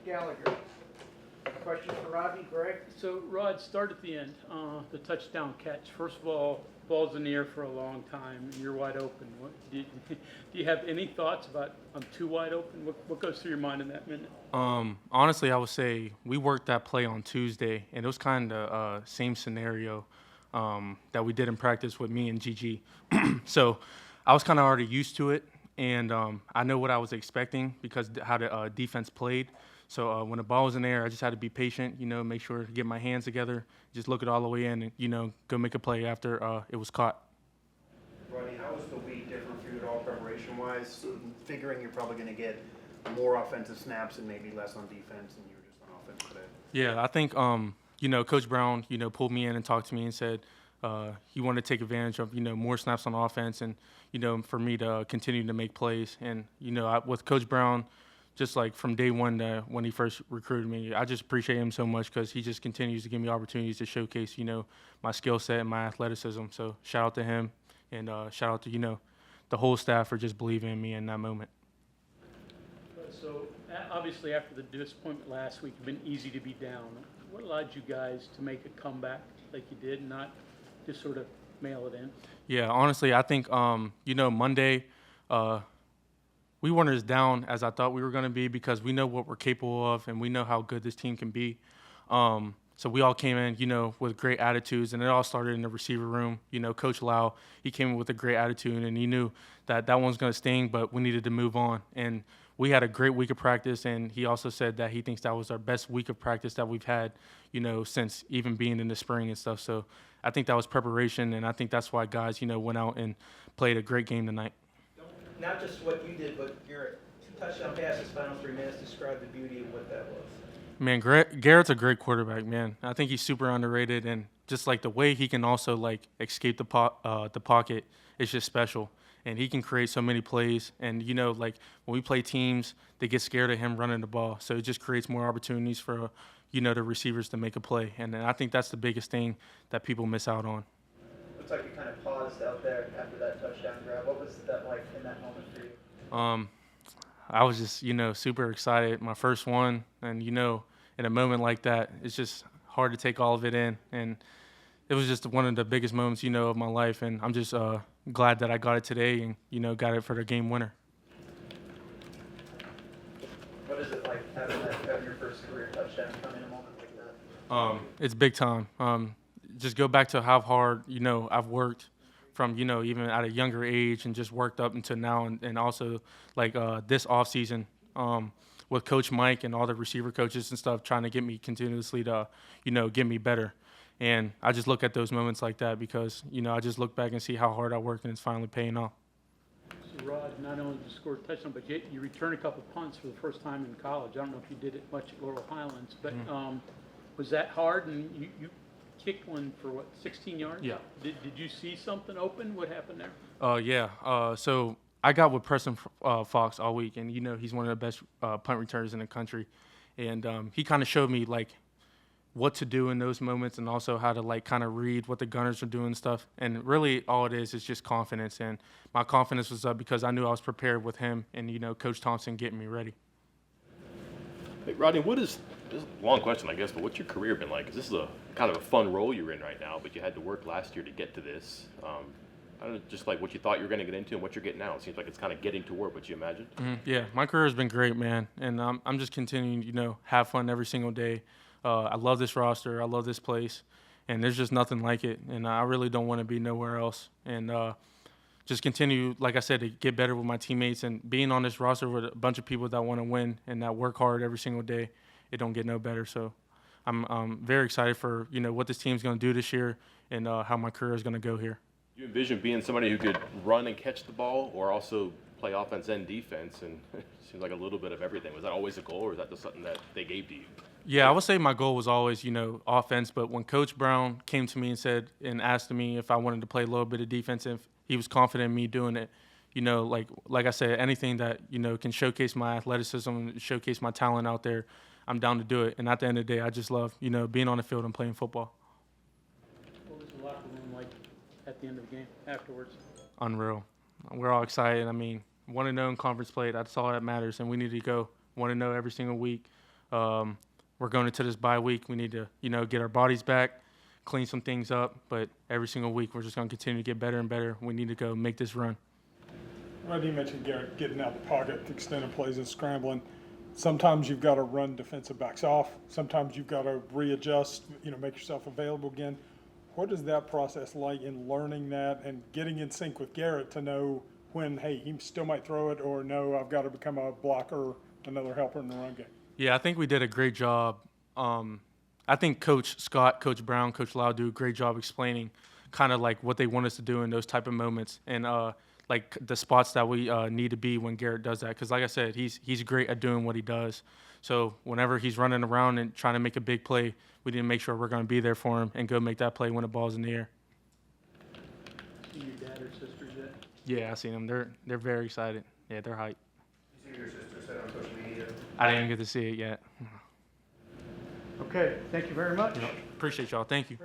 Gallagher. Question for Rodney, Greg? So, Rod, start at the end. The touchdown catch. First of all, ball's in the air for a long time, and you're wide open. Do you have any thoughts about I'm too wide open? What goes through your mind in that minute? Honestly, I would say we worked that play on Tuesday, and it was kind of same scenario that we did in practice with me and GG. So I was kind of already used to it, and I know what I was expecting because how the defense played. So when the ball was in the air, I just had to be patient, make sure to get my hands together, just look it all the way in, and, go make a play after it was caught. Rodney, how was the week different for you at all preparation-wise? Figuring you're probably going to get more offensive snaps and maybe less on defense, and you were just on offense today. Yeah, I think, Coach Brown, pulled me in and talked to me and said he wanted to take advantage of, more snaps on offense and, for me to continue to make plays. And, with Coach Brown, just like from day one when he first recruited me, I just appreciate him so much because he just continues to give me opportunities to showcase, my skill set and my athleticism. So shout out to him and shout out to, the whole staff for just believing in me in that moment. So, obviously, after the disappointment last week, it's been easy to be down. What allowed you guys to make a comeback like you did and not just sort of mail it in? Yeah, honestly, I think, Monday, we weren't as down as I thought we were going to be because we know what we're capable of and we know how good this team can be. So we all came in, with great attitudes, and it all started in the receiver room. Coach Lau, he came in with a great attitude, and he knew that one was going to sting, but we needed to move on. And we had a great week of practice, and he also said that he thinks that was our best week of practice that we've had, since even being in the spring and stuff. So I think that was preparation, and I think that's why guys, went out and played a great game tonight. Not just what you did, but Garrett. 2 touchdown passes, final 3 minutes. Describe the beauty of what that was. Man, Garrett's a great quarterback, man. I think he's super underrated, and just like the way he can also escape the pocket is just special. And he can create so many plays. And when we play teams, they get scared of him running the ball. So it just creates more opportunities for the receivers to make a play. And I think that's the biggest thing that people miss out on. Looks like you kind of paused out there after that touchdown grab. What was that like in that moment for you? I was just, super excited. My first one. And, in a moment like that, it's just hard to take all of it in. And it was just one of the biggest moments, of my life. And I'm just glad that I got it today and, got it for the game winner. What is it like having your first career touchdown come in a moment like that? It's big time. Just go back to how hard, I've worked from, even at a younger age and just worked up until now. And also this offseason with Coach Mike and all the receiver coaches and stuff trying to get me continuously to, get me better. And I just look at those moments like that because, I just look back and see how hard I worked and it's finally paying off. So, Rod, not only did you score a touchdown, but you returned a couple punts for the first time in college. I don't know if you did it much at Laurel Highlands, but was that hard? And you kicked one for, 16 yards? Yeah. Did you see something open? What happened there? Yeah. So I got with Preston Fox all week, and, he's one of the best punt returners in the country. And he kind of showed me, what to do in those moments and also how to, kind of read what the gunners are doing and stuff. And really all it is just confidence. And my confidence was up because I knew I was prepared with him and, Coach Thompson getting me ready. Hey, Rodney, this is a long question, I guess, but what's your career been like? 'Cause this is a kind of a fun role you're in right now, but you had to work last year to get to this. I don't know, just like what you thought you were going to get into and what you're getting now. It seems like it's kind of getting toward what you imagined. Mm-hmm. Yeah, my career has been great, man. And I'm just continuing, have fun every single day. I love this roster. I love this place. And there's just nothing like it. And I really don't want to be nowhere else. And just continue, like I said, to get better with my teammates. And being on this roster with a bunch of people that want to win and that work hard every single day, it don't get no better. So I'm very excited for, what this team's going to do this year and how my career is going to go here. You envision being somebody who could run and catch the ball or also play offense and defense, and it seems like a little bit of everything. Was that always a goal, or is that just something that they gave to you? Yeah, I would say my goal was always, offense. But when Coach Brown came to me and said and asked me if I wanted to play a little bit of defense, if he was confident in me doing it, like I said, anything that, can showcase my athleticism and showcase my talent out there, I'm down to do it. And at the end of the day, I just love, being on the field and playing football. What was the locker room like at the end of the game, afterwards? Unreal. We're all excited. I mean, 1-0 in conference play, that's all that matters, and we need to go 1-0 every single week. We're going into this bye week. We need to, get our bodies back, clean some things up. But every single week, we're just going to continue to get better and better. We need to go make this run. Rodney, you mentioned Garrett getting out the pocket, extended plays and scrambling. Sometimes you've got to run defensive backs off. Sometimes you've got to readjust, make yourself available again. What is that process like in learning that and getting in sync with Garrett to know when, hey, he still might throw it, or no, I've got to become a blocker, another helper in the run game? Yeah, I think we did a great job. I think Coach Scott, Coach Brown, Coach Lau do a great job explaining kind of like what they want us to do in those type of moments and like the spots that we need to be when Garrett does that. Because like I said, he's great at doing what he does. So whenever he's running around and trying to make a big play, we need to make sure we're going to be there for him and go make that play when the ball's in the air. See your dad or sisters yet? Yeah, I seen them. They're very excited. Yeah, they're hyped. You see your sister said on social media? I didn't even get to see it yet. Okay, thank you very much. Appreciate y'all. Thank you.